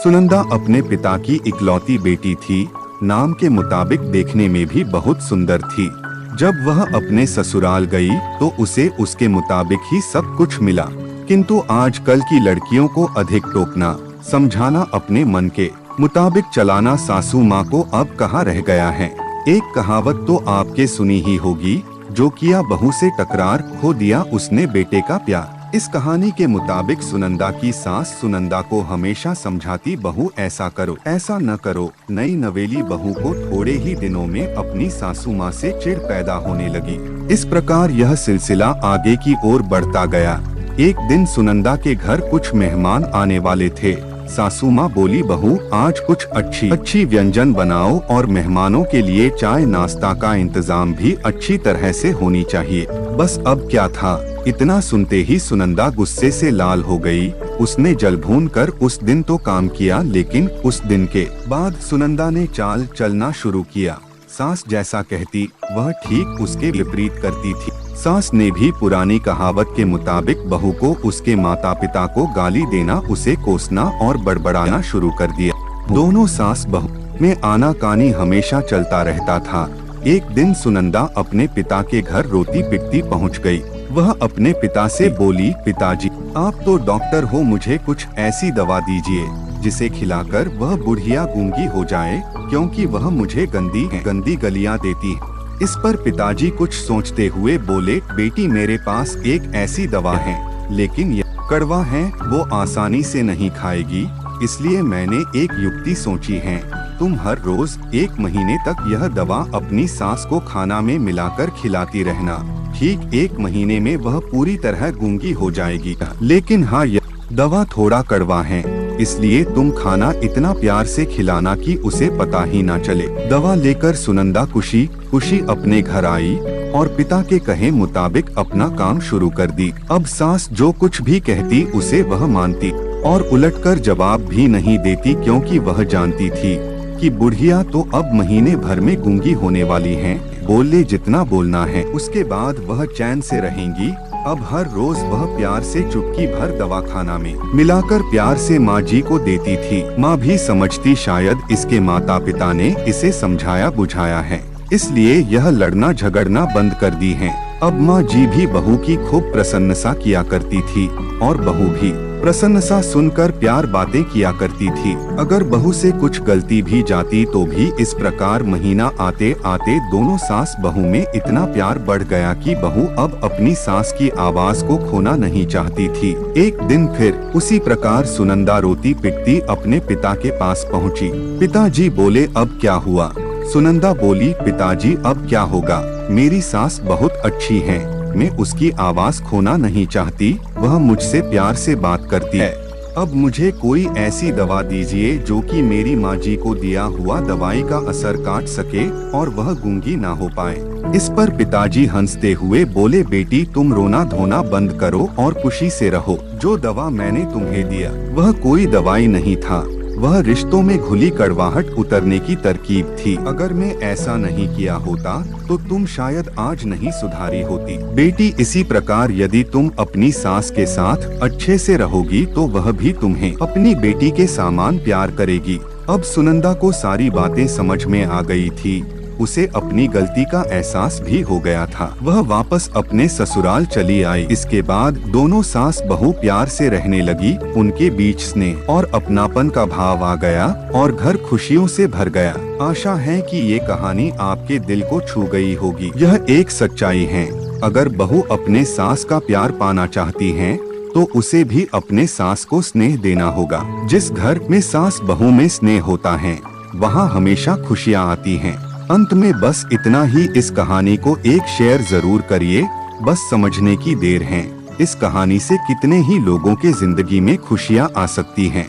सुनंदा अपने पिता की इकलौती बेटी थी। नाम के मुताबिक देखने में भी बहुत सुंदर थी। जब वह अपने ससुराल गई तो उसे उसके मुताबिक ही सब कुछ मिला, किंतु आजकल की लड़कियों को अधिक टोकना समझाना, अपने मन के मुताबिक चलाना सासू माँ को अब कहाँ रह गया है। एक कहावत तो आपके सुनी ही होगी, जो किया बहू से टकरार, खो दिया उसने बेटे का प्यार। इस कहानी के मुताबिक सुनंदा की सास सुनंदा को हमेशा समझाती, बहू ऐसा करो ऐसा न करो। नई नवेली बहू को थोड़े ही दिनों में अपनी सासू माँ से चिढ़ पैदा होने लगी। इस प्रकार यह सिलसिला आगे की ओर बढ़ता गया। एक दिन सुनंदा के घर कुछ मेहमान आने वाले थे। सासू माँ बोली, बहू आज कुछ अच्छी व्यंजन बनाओ और मेहमानों के लिए चाय नाश्ता का इंतजाम भी अच्छी तरह से होनी चाहिए। बस अब क्या था, इतना सुनते ही सुनंदा गुस्से से लाल हो गई। उसने जल भून कर उस दिन तो काम किया, लेकिन उस दिन के बाद सुनंदा ने चाल चलना शुरू किया। सास जैसा कहती वह ठीक उसके विपरीत करती थी। सास ने भी पुरानी कहावत के मुताबिक बहू को उसके माता पिता को गाली देना, उसे कोसना और बड़बड़ाना शुरू कर दिया। दोनों सास बहू में आनाकानी हमेशा चलता रहता था। एक दिन सुनंदा अपने पिता के घर रोती पिटती पहुंच गई। वह अपने पिता से बोली, पिताजी आप तो डॉक्टर हो, मुझे कुछ ऐसी दवा दीजिए जिसे खिलाकर वह बुढ़िया गूंगी हो जाए, क्योंकि वह मुझे गंदी गलियां देती है। इस पर पिताजी कुछ सोचते हुए बोले, बेटी मेरे पास एक ऐसी दवा है, लेकिन यह कड़वा है, वो आसानी से नहीं खाएगी, इसलिए मैंने एक युक्ति सोची है। तुम हर रोज 1 महीने तक यह दवा अपनी सास को खाना में मिलाकर खिलाती रहना। ठीक 1 महीने में वह पूरी तरह गूंगी हो जाएगी। लेकिन हाँ, यह दवा थोड़ा कड़वा है, इसलिए तुम खाना इतना प्यार से खिलाना कि उसे पता ही ना चले। दवा लेकर सुनंदा खुशी अपने घर आई और पिता के कहे मुताबिक अपना काम शुरू कर दी। अब सास जो कुछ भी कहती उसे वह मानती और उलटकर जवाब भी नहीं देती, क्योंकि वह जानती थी कि बुढ़िया तो अब महीने भर में गूंगी होने वाली हैं। बोल ले जितना बोलना है, उसके बाद वह चैन से रहेंगी। अब हर रोज वह प्यार से चुटकी भर दवा खाना में मिलाकर प्यार से माँ जी को देती थी। माँ भी समझती शायद इसके माता पिता ने इसे समझाया बुझाया है, इसलिए यह लड़ना झगड़ना बंद कर दी है। अब माँ जी भी बहू की खूब प्रशंसा किया करती थी और बहू भी प्रसन्नता सुनकर प्यार बातें किया करती थी। अगर बहू से कुछ गलती भी जाती तो भी इस प्रकार महीना आते आते दोनों सास बहू में इतना प्यार बढ़ गया कि बहू अब अपनी सास की आवाज को खोना नहीं चाहती थी। एक दिन फिर उसी प्रकार सुनंदा रोती पिटती अपने पिता के पास पहुंची। पिताजी बोले, अब क्या हुआ? सुनंदा बोली, पिताजी अब क्या होगा, मेरी सास बहुत अच्छी है, मैं उसकी आवाज खोना नहीं चाहती, वह मुझसे प्यार से बात करती है। अब मुझे कोई ऐसी दवा दीजिए जो कि मेरी माँ जी को दिया हुआ दवाई का असर काट सके और वह गूंगी ना हो पाए। इस पर पिताजी हंसते हुए बोले, बेटी तुम रोना धोना बंद करो और खुशी से रहो। जो दवा मैंने तुम्हें दिया वह कोई दवाई नहीं था, वह रिश्तों में घुली कड़वाहट उतरने की तरकीब थी। अगर मैं ऐसा नहीं किया होता तो तुम शायद आज नहीं सुधारी होती। बेटी इसी प्रकार यदि तुम अपनी सास के साथ अच्छे से रहोगी तो वह भी तुम्हें अपनी बेटी के समान प्यार करेगी। अब सुनंदा को सारी बातें समझ में आ गई थी। उसे अपनी गलती का एहसास भी हो गया था। वह वापस अपने ससुराल चली आई। इसके बाद दोनों सास बहू प्यार से रहने लगी। उनके बीच स्नेह और अपनापन का भाव आ गया और घर खुशियों से भर गया। आशा है कि ये कहानी आपके दिल को छू गई होगी। यह एक सच्चाई है, अगर बहू अपने सास का प्यार पाना चाहती है तो उसे भी अपने सास को स्नेह देना होगा। जिस घर में सास बहू में स्नेह होता है वहाँ हमेशा खुशियाँ आती हैं। अंत में बस इतना ही, इस कहानी को एक शेयर जरूर करिए, बस समझने की देर है। इस कहानी से कितने ही लोगों के जिंदगी में खुशियाँ आ सकती हैं।